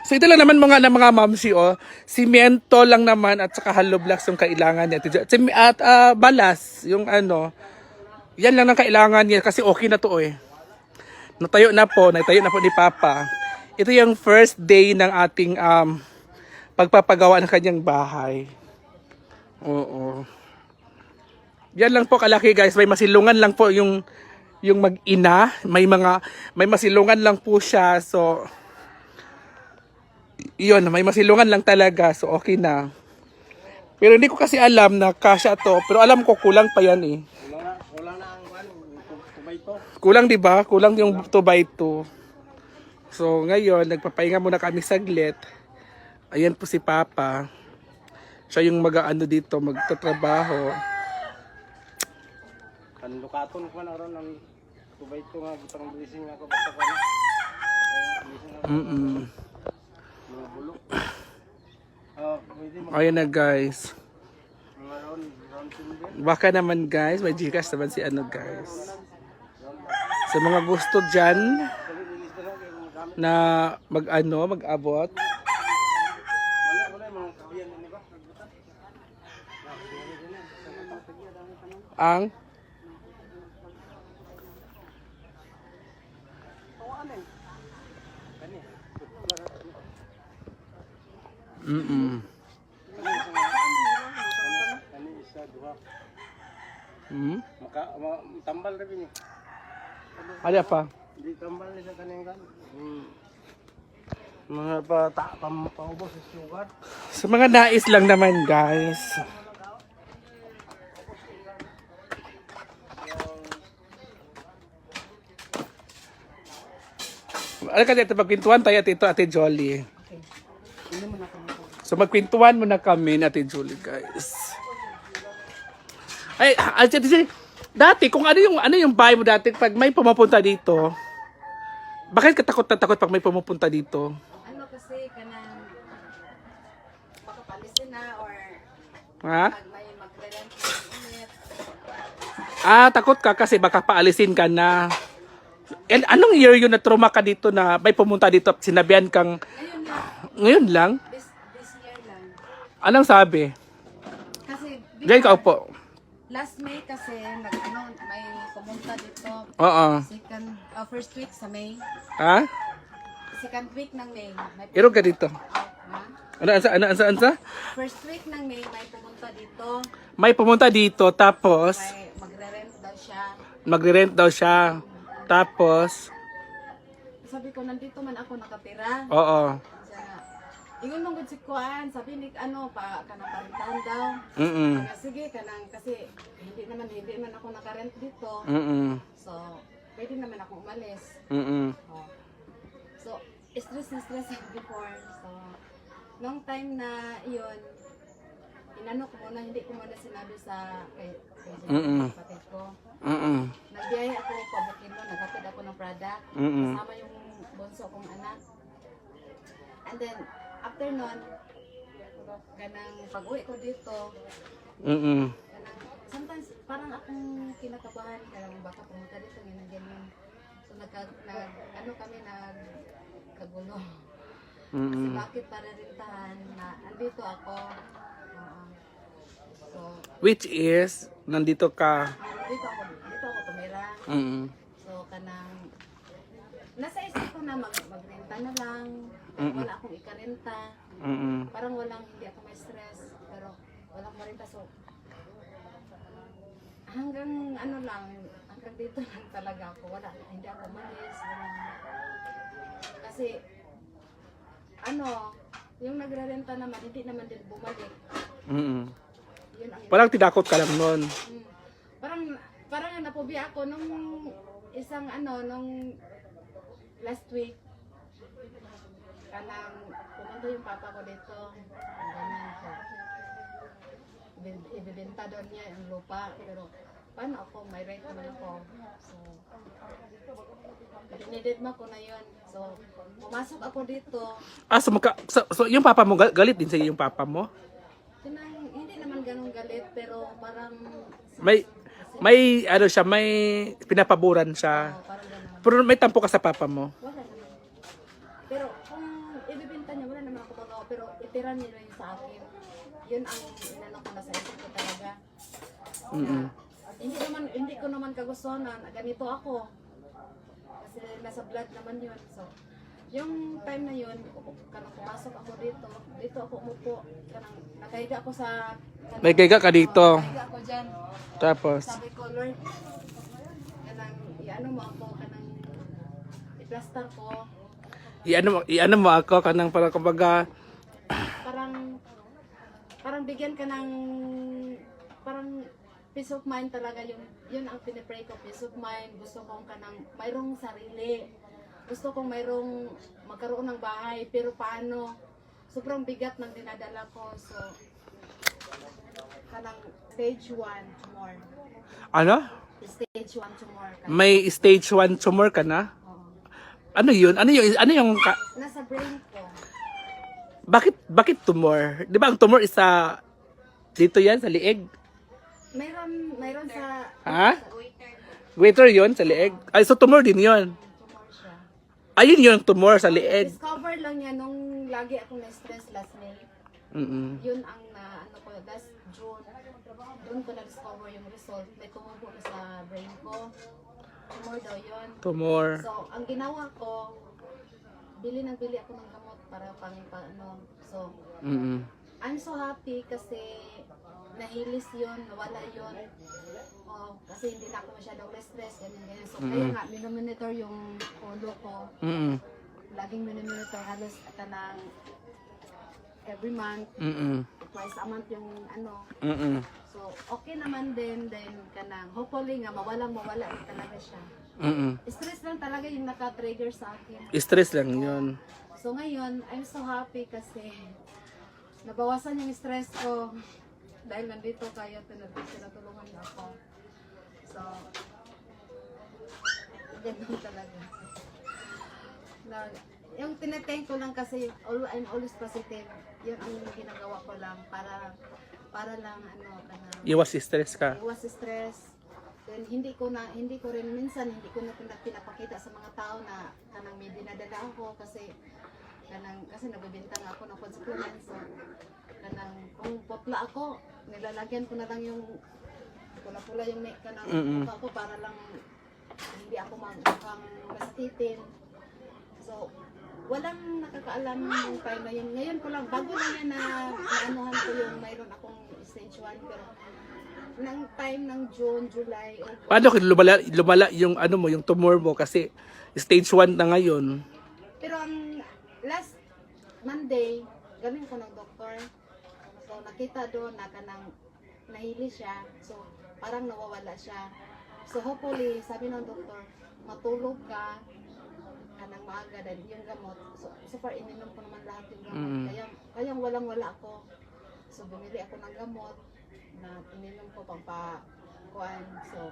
So ito lang naman mga mamsi, oh. Simento lang naman at saka hollow blocks yung kailangan niya. At balas, yung ano. Yan lang ang kailangan niya kasi okay na to eh. Natayo na po ni Papa. Ito yung first day ng ating pagpapagawa ng kanyang bahay. Oo. Yan lang po kalaki guys. May masilungan lang po yung mag-ina. May masilungan lang po siya. So, yun, may masilungan lang talaga. So, okay na. Pero hindi ko kasi alam na kasya to. Pero alam ko kulang pa yan eh. Kulang na ang 2x2. Kulang, di ba? Kulang yung 2x2. So, ngayon, nagpapahinga muna kami saglit. Ayan po si Papa. Siya yung mag-ano dito, magtatrabaho. Kandukaton ko na ron ng 2x2 nga. Butang blessing ako basta ko na. Mga bulok. Ayan na guys. Mga round timber. Baka naman guys, may Gcash naman si ano guys. Sa mga gusto dyan na mag-abot. Wala mga kawiyan na ba? Ang Kani isa duha. Tambal ra bini. Ada pa? Di tambal ni sa kaning kan. Mga paubos sa sugar. Sa mga nais lang naman guys. Ano ka dito, magkwentuhan tayo at ito Ate Jolly. So magkwentuhan muna kami ni Ate Jolly guys. Ay, Ate Jolly, dati kung ano yung bahay mo dati pag may pumupunta dito, bakit ka takot na takot pag may pumupunta dito? Ano kasi kanang makapalisin na or Ha? pag may magre-rent ulit. Takot ka kasi baka paalisin ka na. And anong year yun na trauma ka dito na may pumunta dito at sinabihan kang ngayon lang? This year lang. Anong sabi? Kasi Diyan ka upo. last May kasi may pumunta dito. Oo. First week sa May. Ha? Second week ng May. May Irog ka dito. Ha? Ano? First week ng May may pumunta dito. May pumunta dito tapos May magre-rent daw siya. magre-rent daw siya. Tapos, Sabi ko nandito man ako nakatira. oo. Ingon mong gud si Kuan, sabi ni kanang parintahan daw. Mm. Sige kanang kasi hindi man ako nakarent dito. Mm. So, pwede naman ako umalis. Mm. Oh. So, stress ako before. So, nung time na iyon, inano ko muna, hindi ko muna sinabi sa kay kapatid ko. Mm. Nagbiyaya ako pabukin mo, naghatid ako ng product. Kasama yung bunso kong anak. And then, after nun, ganang pag-uwi ko dito, Mm. sometimes parang akong kinakabahan kaya baka pumunta dito ngayon ganyan. So kami nagkagulo. Kasi bakit para rintahan na andito ako. So Which is, nandito ka. dito ako tumira. Mm. So kanang nasa isip ko na magrenta na lang. Wala akong ikarenta. Mm. Parang hindi ako may stress, pero walang marenta. So, hanggang dito lang talaga ako. Hindi ako malis. Kasi, yung nagrarenta naman, hindi naman din bumalik. Mm. Yun ang, Parang tinakot ka lang nun. parang napubi ako nung nung last week. Kanang pumunta yung papa ko dito. Ganyan siya. Ibibenta doon niya yung lupa. Pero paano ako? May right naman ako. So, dinididma ko na yun. So, pumasok ako dito. So yung papa mo, galit din sa'yo yung papa mo? Hindi naman ganun galit. Pero parang May pinapaboran siya. parang ganun. Pero may tampo ka sa papa mo. Wala naman. Pero kung ibibenta niya, wala naman ako magawa, pero itira niya yun sa akin. Yun ang inano ko na sa isip ko talaga. Mm-mm. Hindi ko naman kagustuhan na ganito ako. Kasi nasa blood naman yun. So, yung time na yun, kanang pumasok ako dito ako umupo, kanang nakahiga ako sa... May kaiga ka dito. Nakahiga ako dyan. Tapos, Sabi ko, Lord, kanang iano mo ako, kanang i-plaster ko. iano mo ako kanang para kumbaga, Parang bigyan ka ng parang peace of mind talaga yun ang pinipray ko, peace of mind. Gusto kong kanang mayroong sarili, gusto kong mayroong magkaroon ng bahay, pero paano, sobrang bigat ng dinadala ko. So kanang stage 1 tumor, ano? stage 1 tumor ka. May stage 1 tumor ka na? Oo. Ano yun? Ano yung Nasa brain ko. bakit tumor? 'Di ba ang tumor isa dito yan sa lieg? Mayroon sa Ha? sa waiter. Waiter yun sa lieg? Ay, so tumor din yun. Tumor siya. Ayun yung tumor sa lieg. Discover lang niya nung lagi akong na-stress last May. Mm-mm. Yun ang ano ko, last June. Doon ko na-discover yung result. May tumubo na sa brain ko. Tumor daw yun. Tumor. So, ang ginawa ko, bili ako ng gamot para ano. So, Mm-mm. I'm so happy kasi nahilis yun, nawala yun. Oh, kasi hindi na ako masyadong stress, ganyan. So, kaya nga, minomonitor yung ulo ko. Mm-mm. Laging minomonitor halos kanang every month. Mm-mm. Twice a month yung ano. Mm-mm. So, okay naman din kanang hopefully nga mawala talaga siya. Mm-mm. Stress lang talaga yung naka-trigger sa akin. Stress lang yun. So ngayon, I'm so happy kasi nabawasan yung stress ko dahil nandito kayo, tinatulungan niyo ako. So, ganun talaga. Yung tinathank ko lang kasi I'm always positive. Yun ang ginagawa ko lang para lang ano, Iwas stress ka. iwas stress. Then hindi ko rin minsan hindi ko na pinapakita sa mga tao na kanang may dinadala ako kasi nagbebenta nga ako ng food supplements. So kanang kung putla ako, nilalagyan ko na lang yung pula-pula yung kanang mukha ko para lang hindi ako mukhang masakitin. So walang nakakaalam ng time na yun. Ngayon ko lang, bago lang yan na naanuhan ko yung mayroon akong stage 1, pero ng time ng June, July, August. Paano kung lumala yung ano mo, yung tumor mo kasi stage 1 na ngayon? Pero ang last Monday, galing ko ng doktor. So nakita doon na kanang nahili siya. So parang nawawala siya. So hopefully, sabi ng doktor, matulog ka kanang maaga dahil yung gamot. So far ininom ko naman lahat yung gamot. Kaya walang-wala ako. So bumili ako ng gamot na ininom ko pampakuan. So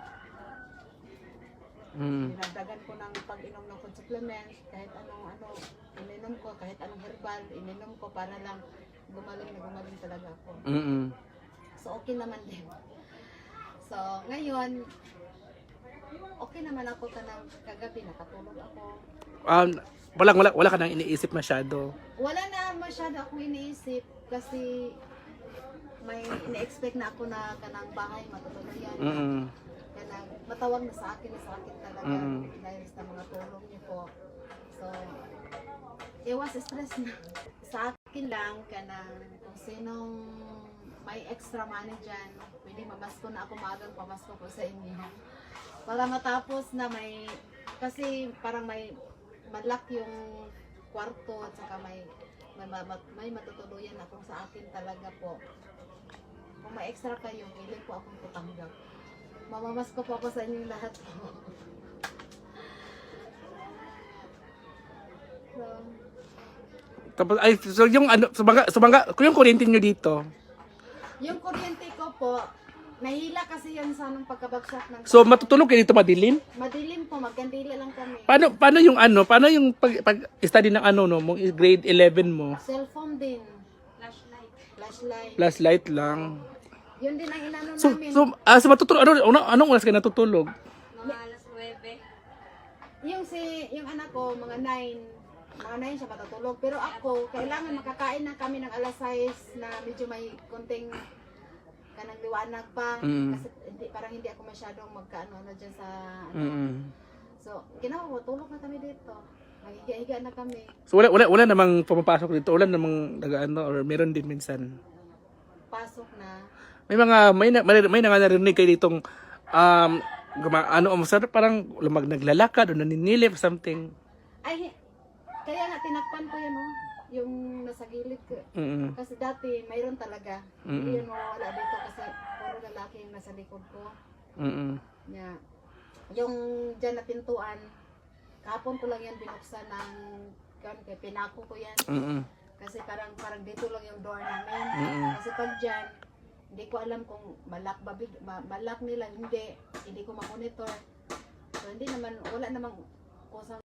dinagdagan ko ng pag-inom ng food supplement, kahit anong ininom ko, kahit anong herbal ininom ko para lang gumaling talaga ako. So okay naman din. So ngayon okay naman ako kanang kagabi nakatulog ako. Wala ka nang iniisip masyado. Wala na masyado akong iniisip kasi may ina-expect na ako na kanang bahay matutuluyan. Kanang matawag na sa akin talaga dahil sa mga tulong niyo po. So, iwas stress na. Sa akin lang kanang kung sinong may extra money dyan, pwede mamasko na ako maagang pamasko ko sa inyo. Para matapos na kasi parang may malak yung kwarto at saka may matutuluyan ako sa akin talaga po. Kung may extra kayo, pili po akong tutanggap. Mamamas ko po ako sa inyo lahat po. Tapos so yung ano kung yung kuryente nyo dito. Yung kuryente ko po, nahila kasi yan sa anong pagkabagsak ng So matutulog kayo dito madilim? madilim po, magkandila lang kami. Paano yung pag-study ng mong grade 11 mo? Cellphone din. Flashlight. Flashlight lang. Yun din ang inano So namin. so matutulog anong oras ka natutulog? Mga alas 9. Yung anak ko, mga 9. mga 9 siya matutulog. Pero ako, kailangan makakain na kami ng alas 6 na medyo may konting kanang liwanag pa. Kasi parang hindi ako masyadong magkaano dyan sa So, ginawa ko, tulog na kami dito. Maghiga-higa na kami. So wala namang pumapasok dito, wala namang nagaano or meron din minsan. Pasok na. May narinig kayo ditong parang naglalakad o naninilip something. Ay, kaya nga tinakpan ko yan, yung nasa gilid ko. Kasi dati, mayroon talaga. Hindi yun wala dito kasi puro lalaki yung nasa likod ko. Yeah. Yung dyan na pintuan, kahapon ko lang yan binuksan ng kay pinako ko yan. Kasi parang dito lang yung door namin. Kasi pag dyan, hindi ko alam kung malak nila, hindi ko ma-monitor. So hindi naman, wala namang kusang